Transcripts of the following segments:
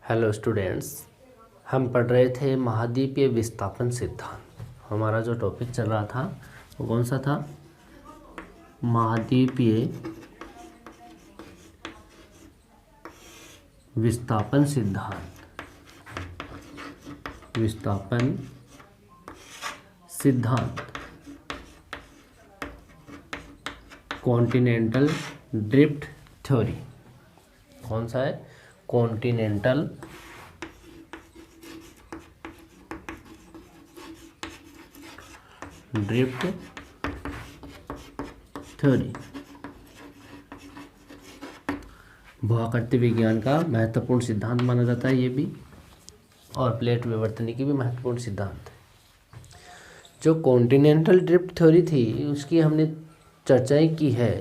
Hello students, हम पढ़ रहे थे महाद्वीपीय विस्थापन सिद्धांत। हमारा जो टॉपिक चल रहा था वो कौन सा था? महाद्वीपीय विस्थापन सिद्धांत। विस्थापन सिद्धांत, कॉन्टिनेंटल ड्रिफ्ट थ्योरी। कौन सा है? कॉन्टिनेंटल ड्रिफ्ट थ्योरी भूआकृति विज्ञान का महत्वपूर्ण सिद्धांत माना जाता है ये भी, और प्लेट विवर्तनी की भी महत्वपूर्ण सिद्धांत है। जो कॉन्टिनेंटल ड्रिफ्ट थ्योरी थी उसकी हमने चर्चाएं की है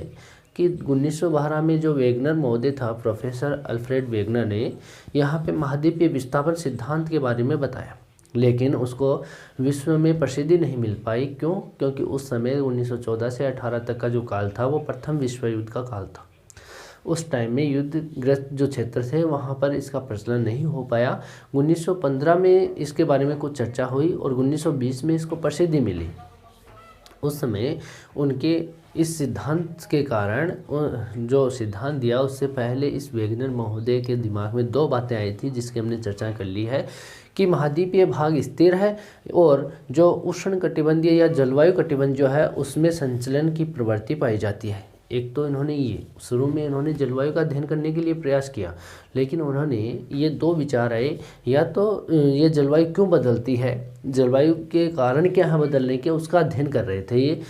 कि 1912 में जो वेगनर महोदय था, प्रोफेसर अल्फ्रेड वेगनर ने यहाँ पे महाद्वीपीय विस्थापन सिद्धांत के बारे में बताया, लेकिन उसको विश्व में प्रसिद्धि नहीं मिल पाई। क्यों? क्योंकि उस समय 1914 से 18 तक का जो काल था वो प्रथम विश्व युद्ध का काल था। उस टाइम में युद्धग्रस्त जो क्षेत्र थे वहाँ पर इसका प्रचलन नहीं हो पाया। 1915 में इसके बारे में कुछ चर्चा हुई और 1920 में इसको प्रसिद्धि मिली। उस समय उनके इस सिद्धांत के कारण जो सिद्धांत दिया उससे पहले इस वेगनर महोदय के दिमाग में दो बातें आई थी जिसकी हमने चर्चा कर ली है कि महाद्वीपीय भाग स्थिर है और जो उष्ण कटिबंधीय या जलवायु कटिबंध जो है उसमें संचलन की प्रवृत्ति पाई जाती है। एक तो इन्होंने ये शुरू में इन्होंने जलवायु का अध्ययन करने के लिए प्रयास किया, लेकिन उन्होंने ये दो विचार आए, या तो ये जलवायु क्यों बदलती है, जलवायु के कारण क्या है बदलने के, उसका अध्ययन कर रहे थे ये।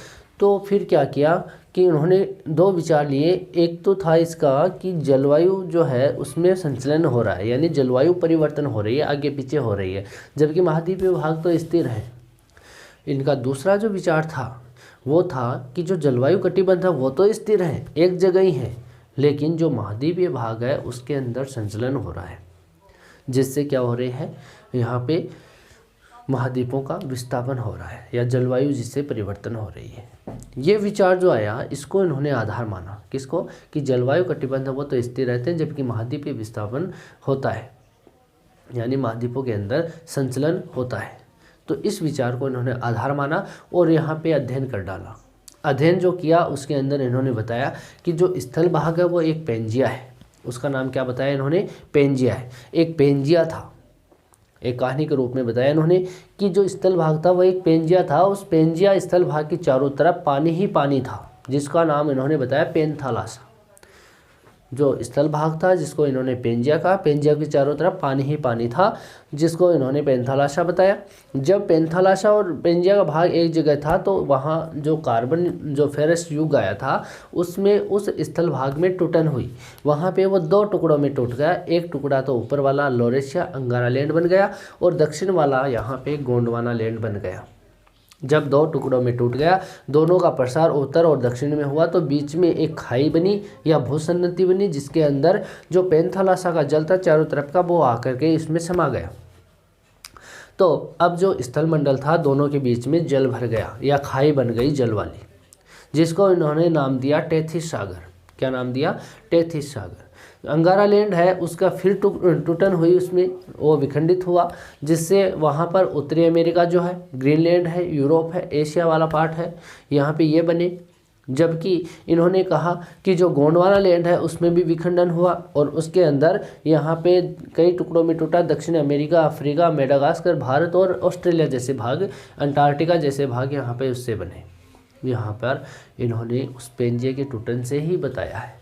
तो फिर क्या किया कि उन्होंने दो विचार लिए। एक तो था इसका कि जलवायु जो है उसमें संचलन हो रहा है, यानी जलवायु परिवर्तन हो रही है, आगे पीछे हो रही है, जबकि महाद्वीपीय भाग तो स्थिर है। इनका दूसरा जो विचार था वो था कि जो जलवायु कटिबंध है वो तो स्थिर है, एक जगह ही है, लेकिन जो महाद्वीपीय भाग है उसके अंदर संचलन हो रहा है, जिससे क्या हो रही है, यहाँ पे महाद्वीपों का विस्थापन हो रहा है या जलवायु जिससे परिवर्तन हो रही है। ये विचार जो आया इसको इन्होंने आधार माना। किसको? कि जलवायु कटिबंध वो तो स्थिर रहते हैं जबकि महाद्वीपीय विस्थापन होता है, यानी महाद्वीपों के अंदर संचलन होता है। तो इस विचार को इन्होंने आधार माना और यहाँ पे अध्ययन कर डाला। अध्ययन जो किया उसके अंदर इन्होंने बताया कि जो स्थल भाग है वो एक पेंजिया है। उसका नाम क्या बताया इन्होंने? पेंजिया है। एक पेंजिया था, एक कहानी के रूप में बताया इन्होंने कि जो स्थल भाग था वो एक पेंजिया था। उस पेंजिया स्थल भाग की चारों तरफ पानी ही पानी था, जिसका नाम इन्होंने बताया पेंथालासा। जो स्थल भाग था जिसको इन्होंने पेंजिया कहा, पेंजिया की चारों तरफ पानी ही पानी था, जिसको इन्होंने पेंथालासा बताया। जब पेंथालासा और पेंजिया का भाग एक जगह था तो वहाँ जो कार्बन जो फेरस युग आया था उसमें उस स्थल भाग में टूटन हुई। वहाँ पे वो दो टुकड़ों में टूट गया। एक टुकड़ा तो ऊपर वाला लॉरेशिया अंगारा लैंड बन गया और दक्षिण वाला यहाँ पे गोंडवाना लैंड बन गया। जब दो टुकड़ों में टूट गया, दोनों का प्रसार उत्तर और दक्षिण में हुआ तो बीच में एक खाई बनी या भूसन्नति बनी, जिसके अंदर जो पेंथालासा का जल था चारों तरफ का वो आकर के इसमें समा गया। तो अब जो स्थल मंडल था दोनों के बीच में जल भर गया या खाई बन गई जल वाली, जिसको इन्होंने नाम दिया टेथिस सागर। क्या नाम दिया? टेथिस सागर। अंगारा लैंड है उसका फिर टूटन हुई, उसमें वो विखंडित हुआ, जिससे वहाँ पर उत्तरी अमेरिका जो है, ग्रीनलैंड है, यूरोप है, एशिया वाला पार्ट है, यहाँ पे ये बने। जबकि इन्होंने कहा कि जो गोंडवाना लैंड है उसमें भी विखंडन हुआ और उसके अंदर यहाँ पे कई टुकड़ों में टूटा। दक्षिण अमेरिका, अफ्रीका, मेडागास्कर, भारत और ऑस्ट्रेलिया जैसे भाग, अंटार्कटिका जैसे भाग यहाँ पे उससे बने। यहाँ पर इन्होंने उस पेंजिया के टूटन से ही बताया है।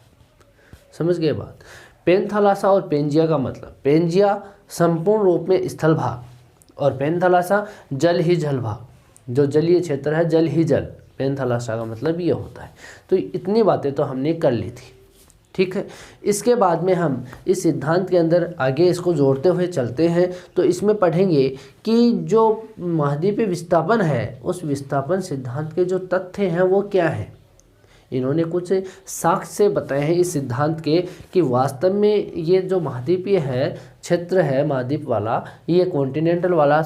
समझ गए बात? पेंथालासा और पेंजिया का मतलब, पेंजिया संपूर्ण रूप में स्थल भाग और पेंथालासा जल ही जल भाग, जो जलीय क्षेत्र है जल ही जल। पेंथालासा का मतलब ये होता है। तो इतनी बातें तो हमने कर ली थी, ठीक है। इसके बाद में हम इस सिद्धांत के अंदर आगे इसको जोड़ते हुए चलते हैं तो इसमें पढ़ेंगे कि जो महाद्वीपीय विस्थापन है उस विस्थापन सिद्धांत के जो तथ्य हैं वो क्या हैं। इन्होंने कुछ साक्ष्य बताए हैं इस सिद्धांत के कि वास्तव में ये जो महाद्वीपीय है क्षेत्र है महाद्वीप वाला, ये कॉन्टिनेंटल वाला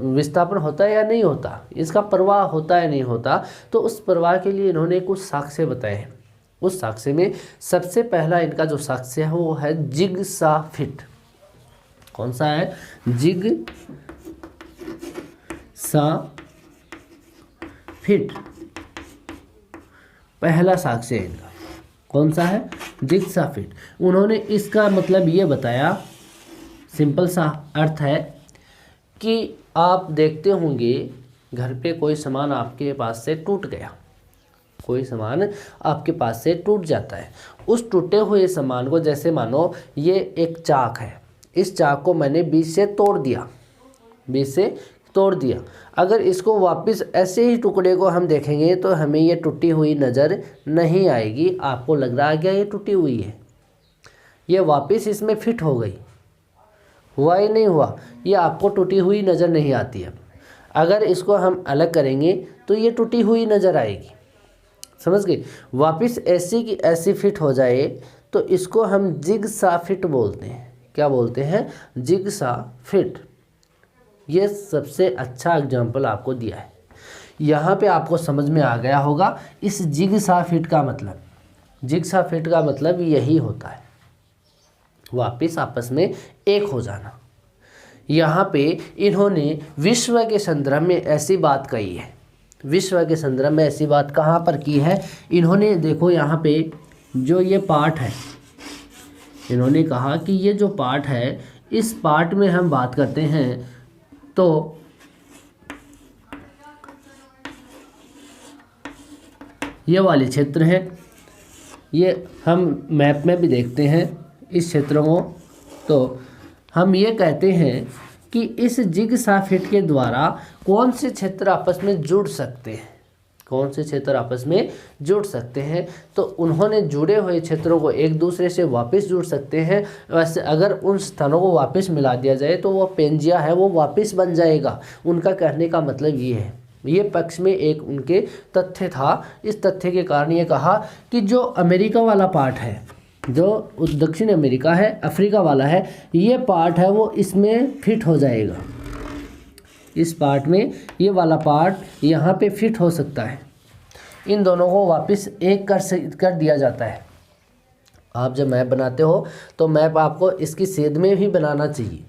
विस्थापन होता है या नहीं होता, इसका प्रवाह होता है नहीं होता। तो उस प्रवाह के लिए इन्होंने कुछ साक्ष्य बताए हैं। उस साक्ष्य में सबसे पहला इनका जो साक्ष्य है वो है जिगसाफिट। कौन सा है? जिग सा फिट, पहला साक्ष्य है इनका। कौन सा है? Jigsaw fit. उन्होंने इसका मतलब ये बताया, सिंपल सा अर्थ है कि आप देखते होंगे घर पे कोई सामान आपके पास से टूट गया, कोई सामान आपके पास से टूट जाता है। उस टूटे हुए सामान को, जैसे मानो ये एक चाक है, इस चाक को मैंने बीच से तोड़ दिया, बीच से तोड़ दिया। अगर इसको वापस ऐसे ही टुकड़े को हम देखेंगे तो हमें ये टूटी हुई नज़र नहीं आएगी। आपको लग रहा है क्या ये टूटी हुई है? ये वापस इसमें फिट हो गई, हुआ ही नहीं हुआ, ये आपको टूटी हुई नज़र नहीं आती है। अगर इसको हम अलग करेंगे तो ये टूटी हुई नज़र आएगी, समझ गए? वापस ऐसी की ऐसी फिट हो जाए तो इसको हम जिगसा फिट बोलते हैं। क्या बोलते हैं? Jigsaw fit. ये सबसे अच्छा एग्जाम्पल आपको दिया है। यहाँ पे आपको समझ में आ गया होगा इस जिगसा फिट का मतलब। जिगसा फिट का मतलब यही होता है, वापस आपस में एक हो जाना। यहाँ पे इन्होंने विश्व के संदर्भ में ऐसी बात कही है। विश्व के संदर्भ में ऐसी बात कहाँ पर की है? इन्होंने देखो यहाँ पे जो ये पार्ट है, इन्होंने कहा कि ये जो पार्ट है, इस पार्ट में हम बात करते हैं तो ये वाले क्षेत्र है, ये हम मैप में भी देखते हैं इस क्षेत्रों को, तो हम ये कहते हैं कि इस जिगसा फिट के द्वारा कौन से क्षेत्र आपस में जुड़ सकते हैं, कौन से क्षेत्र आपस में जुड़ सकते हैं। तो उन्होंने जुड़े हुए क्षेत्रों को एक दूसरे से वापस जुड़ सकते हैं। वैसे अगर उन स्थानों को वापस मिला दिया जाए तो वो पेंजिया है वो वापस बन जाएगा। उनका कहने का मतलब ये है, ये पक्ष में एक उनके तथ्य था। इस तथ्य के कारण ये कहा कि जो अमेरिका वाला पार्ट है, जो दक्षिण अमेरिका है, अफ्रीका वाला है, ये पार्ट है वो इसमें फिट हो जाएगा। इस पार्ट में ये वाला पार्ट यहाँ पे फिट हो सकता है। इन दोनों को वापस एक कर दिया जाता है। आप जब मैप बनाते हो तो मैप आपको इसकी सेध में भी बनाना चाहिए।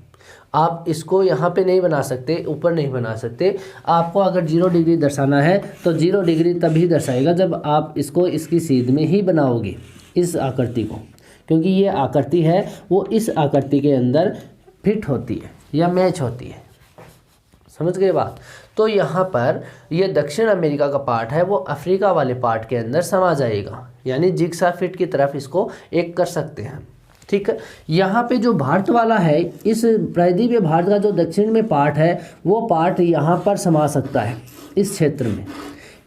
आप इसको यहाँ पे नहीं बना सकते, ऊपर नहीं बना सकते। आपको अगर 0 डिग्री दर्शाना है तो 0 डिग्री तभी दर्शाएगा जब आप इसको इसकी सीध में ही बनाओगे, इस आकृति को, क्योंकि ये आकृति है वो इस आकृति के अंदर फिट होती है या मैच होती है। समझ गए बात? तो यहाँ पर ये दक्षिण अमेरिका का पार्ट है वो अफ्रीका वाले पार्ट के अंदर समा जाएगा, यानी जिगसा फिट की तरफ इसको एक कर सकते हैं। ठीक है, यहाँ पे जो भारत वाला है, इस प्रायद्वीपीय भारत का जो दक्षिण में पार्ट है वो पार्ट यहाँ पर समा सकता है इस क्षेत्र में।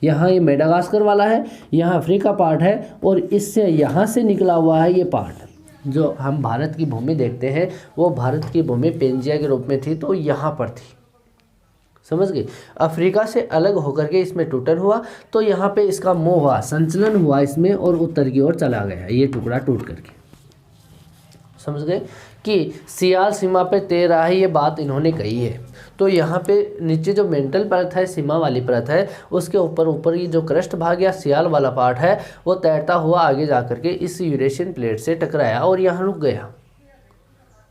यहाँ ये मेडागास्कर वाला है, यहाँ अफ्रीका पार्ट है, और इससे यहाँ से निकला हुआ है ये पार्ट। जो हम भारत की भूमि देखते हैं वो भारत की भूमि पेंजिया के रूप में थी, तो यहाँ पर थी। समझ गए? अफ्रीका से अलग होकर के इसमें टूटन हुआ तो यहाँ पे इसका मोह हुआ, संचलन हुआ इसमें, और उत्तर की ओर चला गया ये टुकड़ा टूट करके। समझ गए कि सियाल सीमा पे तैर रहा है, ये बात इन्होंने कही है। तो यहाँ पे नीचे जो मेंटल परत है, सीमा वाली परत है, उसके ऊपर ये जो क्रस्ट भाग या सियाल वाला पार्ट है वो तैरता हुआ आगे जा करके इस यूरेशियन प्लेट से टकराया और यहाँ रुक गया।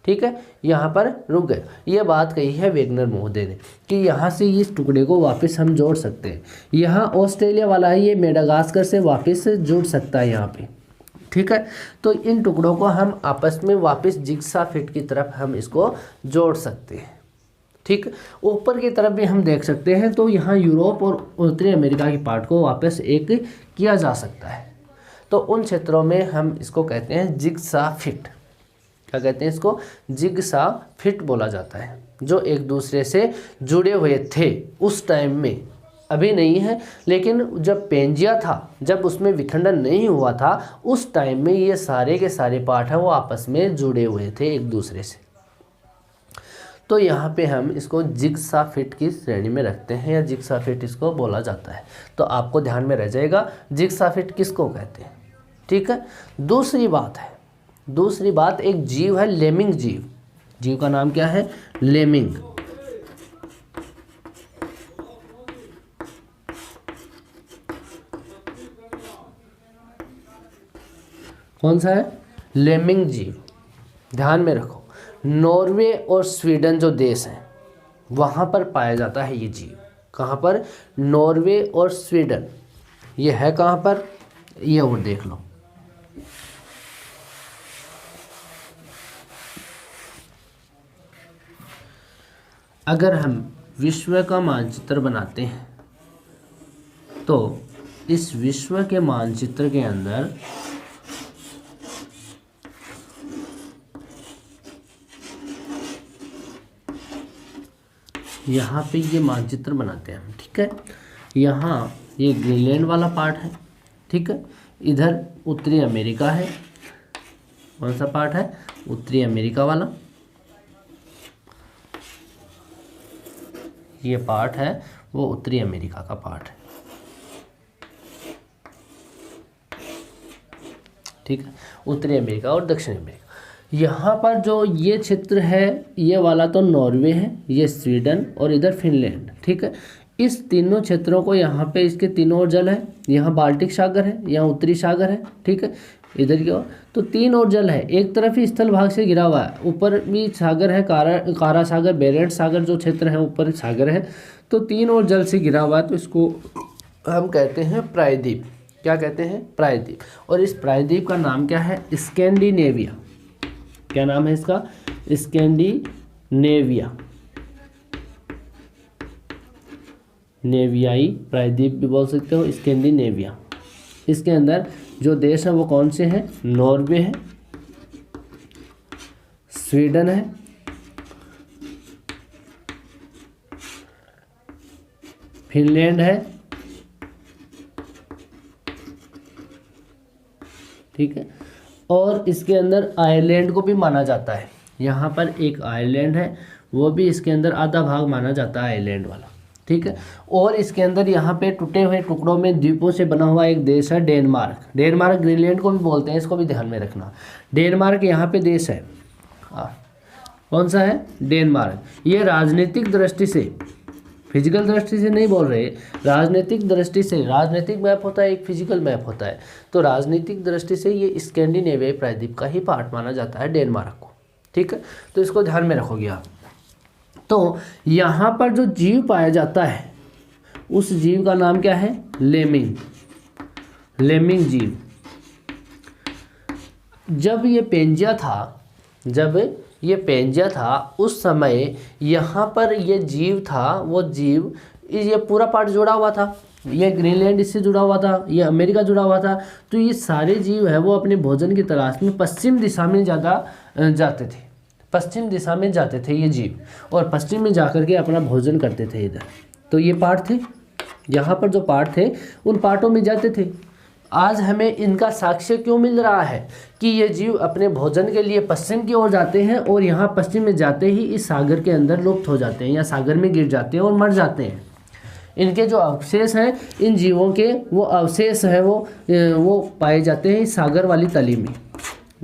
ठीक है, यहाँ पर रुक गया। ये बात कही है वेगनर महोदय ने कि यहाँ से इस टुकड़े को वापस हम जोड़ सकते हैं। यहाँ ऑस्ट्रेलिया वाला है, ये मेडागास्कर से वापस जुड़ सकता है यहाँ पे। ठीक है, तो इन टुकड़ों को हम आपस में वापस जिगसा फिट की तरफ हम इसको जोड़ सकते हैं। ठीक, ऊपर की तरफ भी हम देख सकते हैं तो यहाँ यूरोप और उत्तरी अमेरिका की पार्ट को वापस एक किया जा सकता है। तो उन क्षेत्रों में हम इसको कहते हैं जिगसा फिट। क्या कहते हैं इसको? जिगसा फिट बोला जाता है, जो एक दूसरे से जुड़े हुए थे उस टाइम में। अभी नहीं है, लेकिन जब पेंजिया था, जब उसमें विखंडन नहीं हुआ था, उस टाइम में ये सारे के सारे पार्ट हैं वो आपस में जुड़े हुए थे एक दूसरे से। तो यहाँ पे हम इसको जिगसा फिट की श्रेणी में रखते हैं, या जिगसा फिट इसको बोला जाता है। तो आपको ध्यान में रह जाएगा जिगसा फिट किसको कहते हैं। ठीक है, दूसरी बात एक जीव है, लेमिंग जीव। जीव का नाम क्या है? लेमिंग। कौन सा है? लेमिंग जीव। ध्यान में रखो, नॉर्वे और स्वीडन जो देश हैं वहाँ पर पाया जाता है ये जीव। कहाँ पर? नॉर्वे और स्वीडन। ये है कहाँ पर? ये और देख लो। अगर हम विश्व का मानचित्र बनाते हैं तो इस विश्व के मानचित्र के अंदर यहाँ पे ये मानचित्र बनाते हैं हम, ठीक है। यहाँ ये ग्रीनलैंड वाला पार्ट है, ठीक है। इधर उत्तरी अमेरिका है। कौन सा पार्ट है? उत्तरी अमेरिका वाला। ये पार्ट है वो उत्तरी अमेरिका का पार्ट है, ठीक है। उत्तरी अमेरिका और दक्षिण अमेरिका। यहाँ पर जो ये क्षेत्र है ये वाला तो नॉर्वे है, ये स्वीडन और इधर फिनलैंड, ठीक है। इस तीनों क्षेत्रों को यहाँ पे इसके तीनों ओर जल है। यहाँ बाल्टिक सागर है, यहाँ उत्तरी सागर है, ठीक है। इधर की ओर तो तीन ओर जल है। एक तरफ ही स्थल भाग से घिरा हुआ है, ऊपर भी सागर है, कारा सागर, बेरेंट सागर जो क्षेत्र है ऊपर सागर है, तो तीन ओर जल से घिरा हुआ है। तो इसको हम कहते हैं प्रायद्वीप। क्या कहते हैं? प्रायद्वीप। और इस प्रायद्वीप का नाम क्या है? स्कैंडिनेविया। क्या नाम है इसका? स्कैंडिनेविया। नेवियाई प्रायद्वीप भी बोल सकते हो, स्कैंडिनेविया। इसके अंदर जो देश है वो कौन से हैं? नॉर्वे है, स्वीडन है, फिनलैंड है, ठीक है। और इसके अंदर आयरलैंड को भी माना जाता है। यहाँ पर एक आयरलैंड है, वो भी इसके अंदर आधा भाग माना जाता है आयरलैंड वाला, ठीक है। और इसके अंदर यहाँ पे टूटे हुए टुकड़ों में द्वीपों से बना हुआ एक देश है डेनमार्क। डेनमार्क ग्रीनलैंड को भी बोलते हैं, इसको भी ध्यान में रखना। डेनमार्क यहाँ पे देश है। कौन सा है? डेनमार्क। ये राजनीतिक दृष्टि से, फिजिकल दृष्टि से नहीं बोल रहे, राजनीतिक दृष्टि से। राजनीतिक मैप होता है, एक फिजिकल मैप होता है। तो राजनीतिक दृष्टि से ये स्कैंडिनेवियाई प्रायद्वीप का ही पार्ट माना जाता है डेनमार्क को, ठीक है। तो इसको ध्यान में रखोगे आप। तो यहाँ पर जो जीव पाया जाता है उस जीव का नाम क्या है? लेमिंग। लेमिंग जीव। जब ये पेंजिया था, उस समय यहाँ पर ये जीव था, वो जीव, ये पूरा पार्ट जुड़ा हुआ था। ये ग्रीनलैंड इससे जुड़ा हुआ था, ये अमेरिका जुड़ा हुआ था। तो ये सारे जीव है वो अपने भोजन की तलाश में पश्चिम दिशा में ज़्यादा जाते थे। पश्चिम दिशा में जाते थे ये जीव, और पश्चिम में जाकर के अपना भोजन करते थे इधर। तो ये पार्ट थे, यहाँ पर जो पार्ट थे उन पार्टों में जाते थे। आज हमें इनका साक्ष्य क्यों मिल रहा है कि ये जीव अपने भोजन के लिए पश्चिम की ओर जाते हैं, और यहाँ पश्चिम में जाते ही इस सागर के अंदर लुप्त हो जाते हैं या सागर में गिर जाते हैं और मर जाते हैं। इनके जो अवशेष हैं, इन जीवों के वो अवशेष हैं वो पाए जाते हैं इस सागर वाली तली में।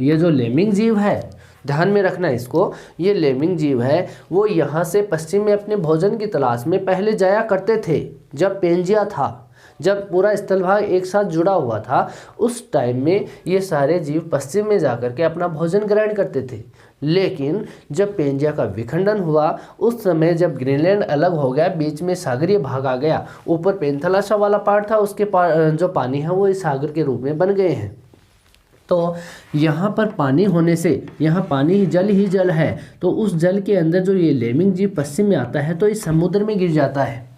ये जो लेमिंग जीव है, ध्यान में रखना इसको, ये लेमिंग जीव है वो यहाँ से पश्चिम में अपने भोजन की तलाश में पहले जाया करते थे। जब पेंजिया था, जब पूरा स्थल भाग एक साथ जुड़ा हुआ था, उस टाइम में ये सारे जीव पश्चिम में जाकर के अपना भोजन ग्रहण करते थे। लेकिन जब पेंजिया का विखंडन हुआ, उस समय जब ग्रीनलैंड अलग हो गया, बीच में सागरीय भाग आ गया, ऊपर पेंथलासा वाला पार्ट था, उसके जो पानी है वो इस सागर के रूप में बन गए हैं। तो यहाँ पर पानी होने से, यहाँ पानी ही जल है, तो उस जल के अंदर जो ये लेमिंग जीव पश्चिम में आता है तो इस समुद्र में गिर जाता है।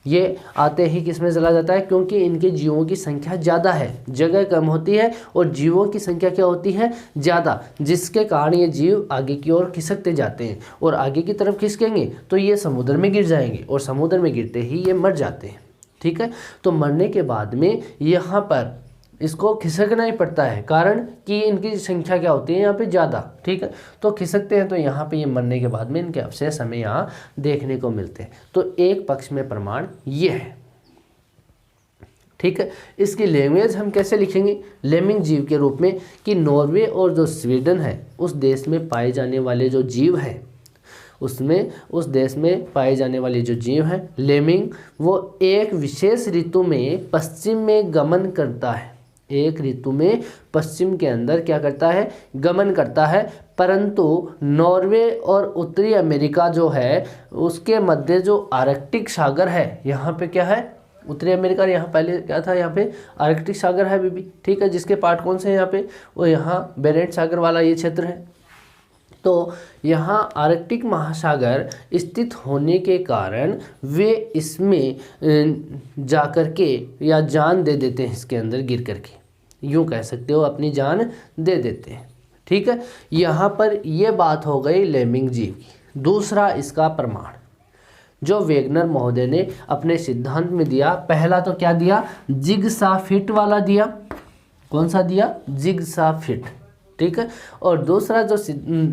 ये आते ही किस में चला जाता है? क्योंकि इनके जीवों की संख्या ज़्यादा है, जगह कम होती है और जीवों की संख्या क्या होती है? ज़्यादा, जिसके कारण ये जीव आगे की ओर खिसकते जाते हैं, और आगे की तरफ खिसकेंगे तो ये समुद्र में गिर जाएंगे, और समुद्र में गिरते ही ये मर जाते हैं, ठीक है। तो मरने के बाद में यहाँ पर इसको खिसकना ही पड़ता है, कारण कि इनकी संख्या क्या होती है यहाँ पे ज़्यादा, ठीक है। तो खिसकते हैं, तो यहाँ पे ये मरने के बाद में इनके अवशेष हमें यहाँ देखने को मिलते हैं। तो एक पक्ष में प्रमाण ये है, ठीक है। इसकी लैंग्वेज हम कैसे लिखेंगे लेमिंग जीव के रूप में कि नॉर्वे और जो स्वीडन है उस देश में पाए जाने वाले जो जीव हैं, उसमें उस देश में पाए जाने वाले जो जीव हैं लेमिंग, वो एक विशेष ऋतु में पश्चिम में गमन करता है। एक ऋतु में पश्चिम के अंदर क्या करता है? गमन करता है। परंतु नॉर्वे और उत्तरी अमेरिका जो है उसके मध्य जो आर्कटिक सागर है, यहाँ पे क्या है, उत्तरी अमेरिका, यहाँ पहले क्या था, यहाँ पे आर्कटिक सागर है बीबी, ठीक है, जिसके पार्ट कौन से हैं यहाँ पे, वो यहाँ बेरेंट सागर वाला ये क्षेत्र है। तो यहाँ आर्कटिक महासागर स्थित होने के कारण वे इसमें जाकर के या जान दे देते हैं, इसके अंदर गिर करके, यूँ कह सकते हो अपनी जान दे देते हैं, ठीक है। यहाँ पर ये बात हो गई लेमिंग जीव की। दूसरा इसका प्रमाण जो वेगनर महोदय ने अपने सिद्धांत में दिया, पहला तो क्या दिया, जिगसा फिट वाला दिया, कौन सा दिया, जिगसा फिट, ठीक है। और दूसरा जो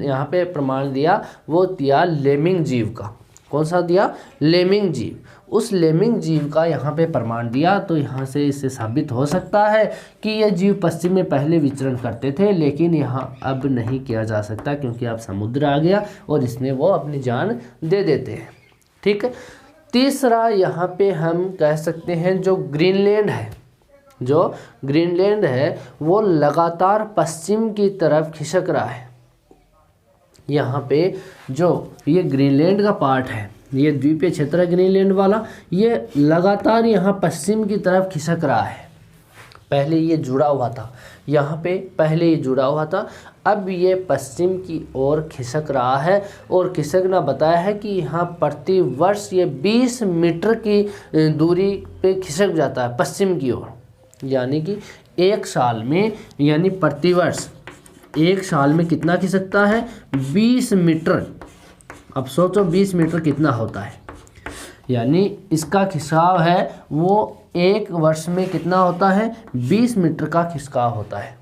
यहाँ पे प्रमाण दिया वो दिया लेमिंग जीव का, कौन सा दिया, लेमिंग जीव। उस लेमिंग जीव का यहाँ पे प्रमाण दिया, तो यहाँ से इससे साबित हो सकता है कि ये जीव पश्चिम में पहले विचरण करते थे, लेकिन यहाँ अब नहीं किया जा सकता क्योंकि अब समुद्र आ गया और इसमें वो अपनी जान दे देते हैं, ठीक है। तीसरा यहाँ पे हम कह सकते हैं जो ग्रीनलैंड है, जो ग्रीनलैंड है वो लगातार पश्चिम की तरफ खिसक रहा है। यहाँ पे जो ये ग्रीनलैंड का पार्ट है, ये द्वीपीय क्षेत्र है ग्रीनलैंड वाला, ये लगातार यहाँ पश्चिम की तरफ खिसक रहा है। पहले ये जुड़ा हुआ था, यहाँ पे पहले ये जुड़ा हुआ था, अब ये पश्चिम की ओर खिसक रहा है। और खिसकना बताया है कि यहाँ प्रति वर्ष ये 20 मीटर की दूरी पे खिसक जाता है पश्चिम की ओर, यानी कि एक साल में, यानी प्रतिवर्ष एक साल में कितना खिसकता है, 20 मीटर। अब सोचो 20 मीटर कितना होता है, यानी इसका खिंचाव है वो एक वर्ष में कितना होता है, 20 मीटर का खिसकाव होता है।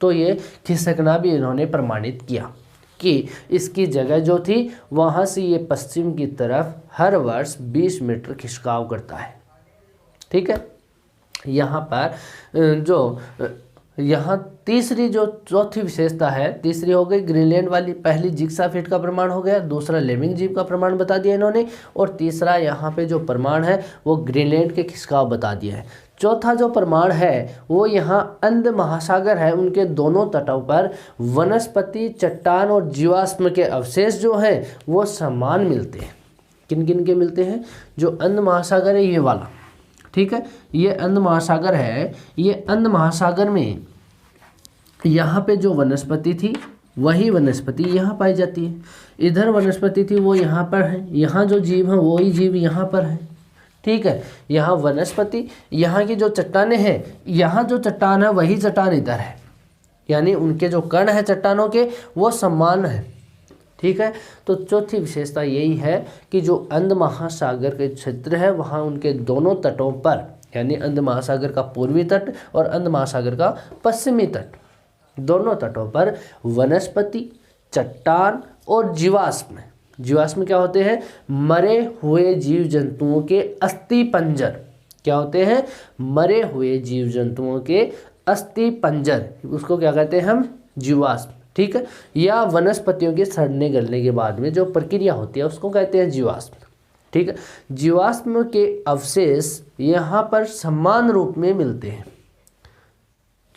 तो ये खिसकना भी इन्होंने प्रमाणित किया कि इसकी जगह जो थी वहाँ से ये पश्चिम की तरफ हर वर्ष 20 मीटर खिसकाव करता है, ठीक है। यहाँ पर जो यहाँ तीसरी जो चौथी विशेषता है, तीसरी हो गई ग्रीनलैंड वाली, पहली जिग्सा फिट का प्रमाण हो गया, दूसरा लेमिंग जीव का प्रमाण बता दिया इन्होंने, और तीसरा यहाँ पे जो प्रमाण है वो ग्रीनलैंड के खिसकाव बता दिया है। चौथा जो प्रमाण है वो यहाँ अंध महासागर है, उनके दोनों तटों पर वनस्पति, चट्टान और जीवाश्म के अवशेष जो हैं वो समान मिलते हैं। किन किन के मिलते हैं, जो अंध महासागर है ये वाला, ठीक है, ये अंध महासागर है। ये अंध महासागर में यहाँ पे जो वनस्पति थी वही वनस्पति यहाँ पाई जाती है, इधर वनस्पति थी वो यहाँ पर है, यहाँ जो जीव है वही जीव यहाँ पर है, ठीक है। यहाँ वनस्पति, यहाँ की जो चट्टानें हैं, यहाँ जो चट्टान है वही चट्टान इधर है, यानी उनके जो कण हैं चट्टानों के वो समान है, ठीक है। तो चौथी विशेषता यही है कि जो अंध महासागर के क्षेत्र है वहाँ उनके दोनों तटों पर, यानी अंध महासागर का पूर्वी तट और अंध महासागर का पश्चिमी तट, दोनों तटों पर वनस्पति, चट्टान और जीवाश्म, जीवाश्म क्या होते हैं, मरे हुए जीव जंतुओं के अस्थि पंजर, क्या होते हैं, मरे हुए जीव जंतुओं के अस्थि पंजर, उसको क्या कहते हैं हम, जीवाश्म, ठीक है। या वनस्पतियों के सड़ने गलने के बाद में जो प्रक्रिया होती है उसको कहते हैं जीवाश्म, ठीक है। जीवाश्म के अवशेष यहाँ पर समान रूप में मिलते हैं।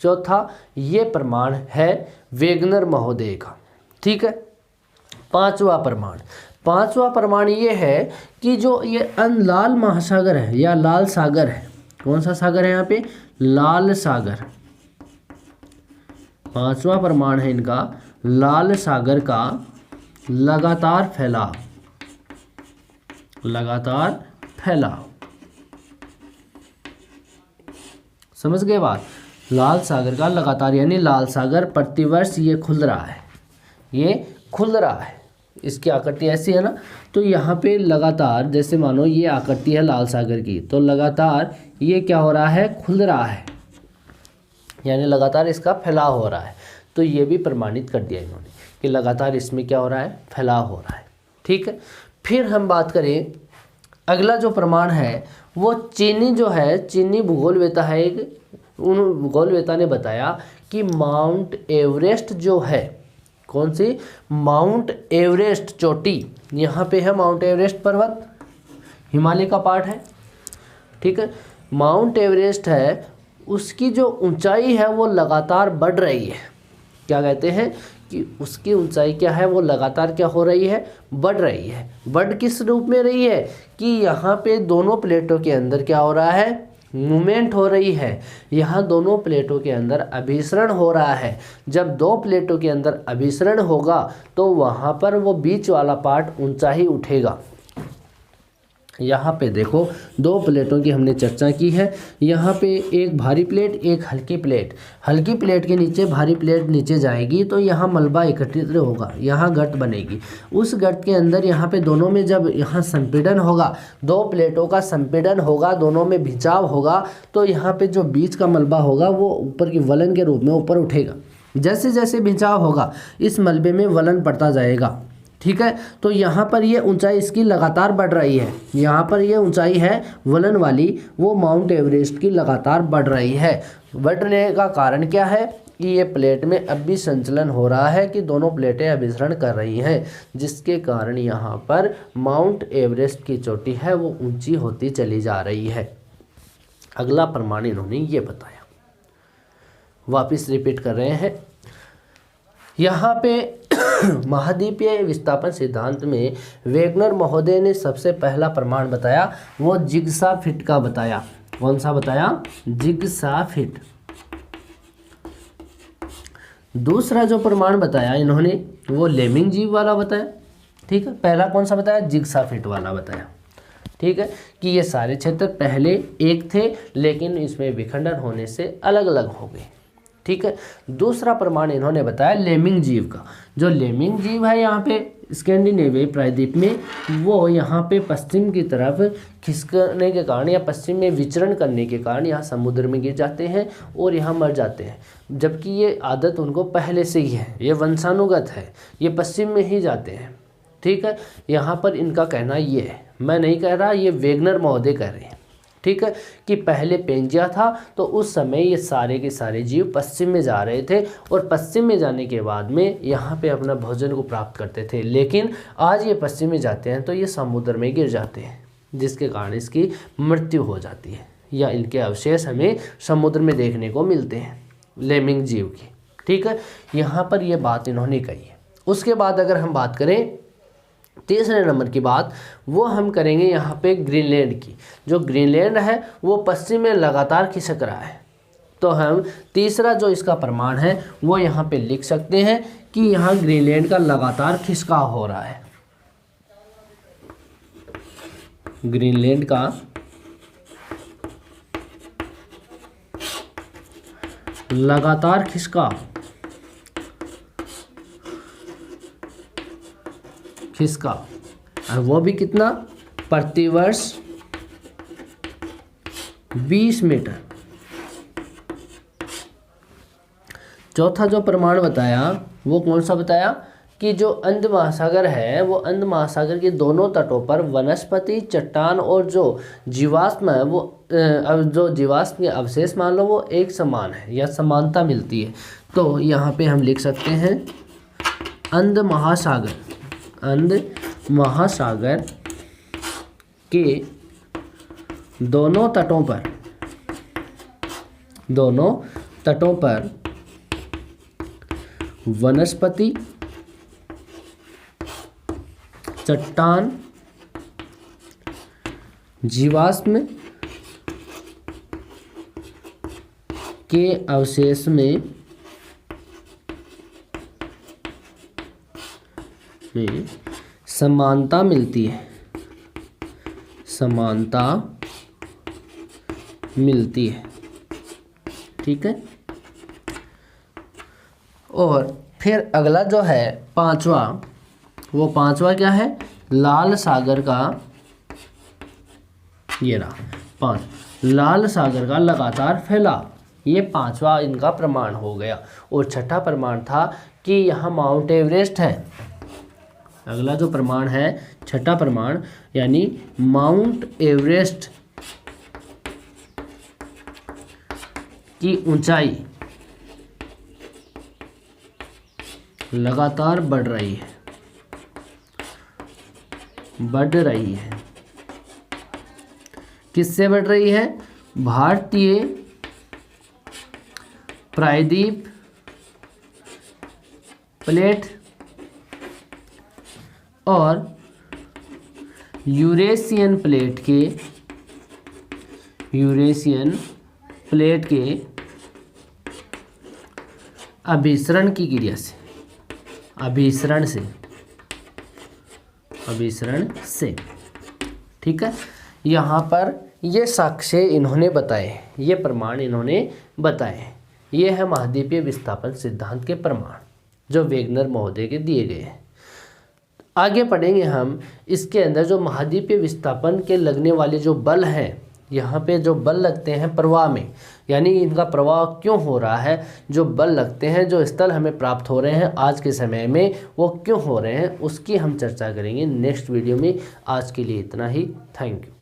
चौथा ये प्रमाण है वेगनर महोदय का, ठीक है। पांचवा प्रमाण ये है कि जो ये लाल महासागर है या लाल सागर है, कौन सा सागर है यहाँ पे, लाल सागर, पांचवा प्रमाण है इनका लाल सागर का लगातार फैलाव, समझ गए बात, लाल सागर का लगातार, यानी लाल सागर प्रतिवर्ष ये खुल रहा है, इसकी आकृति ऐसी है ना, तो यहाँ पे लगातार, जैसे मानो ये आकृति है लाल सागर की, तो लगातार ये क्या हो रहा है, खुल रहा है, यानी लगातार इसका फैलाव हो रहा है। तो ये भी प्रमाणित कर दिया इन्होंने कि लगातार इसमें क्या हो रहा है, फैलाव हो रहा है, ठीक है। फिर हम बात करें, अगला जो प्रमाण है वो चीनी जो है, चीनी भूगोलवेता है एक, उन भूगोलवेता ने बताया कि माउंट एवरेस्ट जो है, कौन सी, माउंट एवरेस्ट चोटी, यहाँ पे है माउंट एवरेस्ट पर्वत, हिमालय का पार्ट है, ठीक है। माउंट एवरेस्ट है, उसकी जो ऊंचाई है वो लगातार बढ़ रही है, क्या कहते हैं कि उसकी ऊंचाई क्या है, वो लगातार क्या हो रही है, बढ़ रही है। बढ़ किस रूप में रही है कि यहाँ पे दोनों प्लेटों के अंदर क्या हो रहा है, मूवमेंट हो रही है। यहाँ दोनों प्लेटों के अंदर अभिसरण हो रहा है। जब दो प्लेटों के अंदर अभिसरण होगा तो वहाँ पर वो बीच वाला पार्ट ऊंचा ही उठेगा। यहाँ पे देखो दो प्लेटों की हमने चर्चा की है। यहाँ पे एक भारी प्लेट, एक हल्की प्लेट। हल्की प्लेट के नीचे भारी प्लेट नीचे जाएगी तो यहाँ मलबा एकत्रित होगा, यहाँ गर्त बनेगी। उस गर्त के अंदर यहाँ पे दोनों में जब यहाँ संपीड़न होगा, दो प्लेटों का संपीड़न होगा, दोनों में खिंचाव होगा, तो यहाँ पे जो बीच का मलबा होगा वो ऊपर की वलन के रूप में ऊपर उठेगा। जैसे जैसे खिंचाव होगा इस मलबे में वलन पड़ता जाएगा। ठीक है, तो यहाँ पर ये ऊंचाई इसकी लगातार बढ़ रही है। यहाँ पर ये ऊंचाई है वलन वाली, वो माउंट एवरेस्ट की लगातार बढ़ रही है। बढ़ने का कारण क्या है कि ये प्लेट में अब भी संचलन हो रहा है कि दोनों प्लेटें अभिसरण कर रही हैं, जिसके कारण यहाँ पर माउंट एवरेस्ट की चोटी है वो ऊंची होती चली जा रही है। अगला प्रमाण इन्होंने ये बताया, वापिस रिपीट कर रहे हैं। यहाँ पे महाद्वीपीय विस्थापन सिद्धांत में वेगनर महोदय ने सबसे पहला प्रमाण बताया, वो जिग्सा फिट का बताया। कौन सा बताया, जिग्सा फिट। दूसरा जो प्रमाण बताया इन्होंने वो लेमिंग जीव वाला बताया। ठीक है, पहला कौन सा बताया, जिग्सा फिट वाला बताया। ठीक है, कि ये सारे क्षेत्र पहले एक थे लेकिन इसमें विखंडन होने से अलग अलग हो गए। ठीक है, दूसरा प्रमाण इन्होंने बताया लेमिंग जीव का। जो लेमिंग जीव है यहाँ पे स्कैंडिनेवियन प्रायद्वीप में, वो यहाँ पे पश्चिम की तरफ खिसकने के कारण या पश्चिम में विचरण करने के कारण यहाँ समुद्र में गिर जाते हैं और यहाँ मर जाते हैं, जबकि ये आदत उनको पहले से ही है, ये वंशानुगत है, ये पश्चिम में ही जाते हैं। ठीक है, यहाँ पर इनका कहना ये है, मैं नहीं कह रहा, ये वेगनर महोदय कह रहे हैं। ठीक है, कि पहले पेंजिया था तो उस समय ये सारे के सारे जीव पश्चिम में जा रहे थे और पश्चिम में जाने के बाद में यहाँ पे अपना भोजन को प्राप्त करते थे, लेकिन आज ये पश्चिम में जाते हैं तो ये समुद्र में गिर जाते हैं, जिसके कारण इसकी मृत्यु हो जाती है या इनके अवशेष हमें समुद्र में देखने को मिलते हैं लेमिंग जीव की। ठीक है, यहाँ पर ये बात इन्होंने कही है। उसके बाद अगर हम बात करें तीसरे नंबर की बात, वो हम करेंगे यहाँ पे ग्रीनलैंड की। जो ग्रीनलैंड है वो पश्चिम में लगातार खिसक रहा है, तो हम तीसरा जो इसका प्रमाण है वो यहाँ पे लिख सकते हैं कि यहाँ ग्रीनलैंड का लगातार खिसकाव हो रहा है। ग्रीनलैंड का लगातार खिसका और वो भी कितना, प्रतिवर्ष 20 मीटर। चौथा जो प्रमाण बताया वो कौन सा बताया कि जो अंध महासागर है वो अंध महासागर के दोनों तटों पर वनस्पति, चट्टान और जो जीवाश्म है वो जो जीवाश्म के अवशेष मान लो वो एक समान है या समानता मिलती है। तो यहाँ पे हम लिख सकते हैं अंध महासागर के दोनों तटों पर वनस्पति, चट्टान, जीवाश्म के अवशेष में समानता मिलती है। ठीक है, और फिर अगला जो है पांचवा, वो पांचवा क्या है, लाल सागर का, ये रहा पांच, लाल सागर का लगातार फैलाव, ये पांचवा इनका प्रमाण हो गया। और छठा प्रमाण था कि यहाँ माउंट एवरेस्ट है। अगला जो प्रमाण है छठा प्रमाण, यानी माउंट एवरेस्ट की ऊंचाई लगातार बढ़ रही है। किससे बढ़ रही है, भारतीय प्रायद्वीप प्लेट और यूरेशियन प्लेट के अभिसरण की क्रिया से, अभिसरण से, ठीक है। यहाँ पर ये साक्ष्य इन्होंने बताए, ये प्रमाण इन्होंने बताए। ये है महाद्वीपीय विस्थापन सिद्धांत के प्रमाण जो वेगनर महोदय के दिए गए हैं। आगे पढ़ेंगे हम इसके अंदर जो महाद्वीपीय विस्थापन के लगने वाले जो बल हैं, यहाँ पे जो बल लगते हैं प्रवाह में, यानी इनका प्रवाह क्यों हो रहा है, जो बल लगते हैं, जो स्थल हमें प्राप्त हो रहे हैं आज के समय में, वो क्यों हो रहे हैं, उसकी हम चर्चा करेंगे नेक्स्ट वीडियो में। आज के लिए इतना ही। Thank you.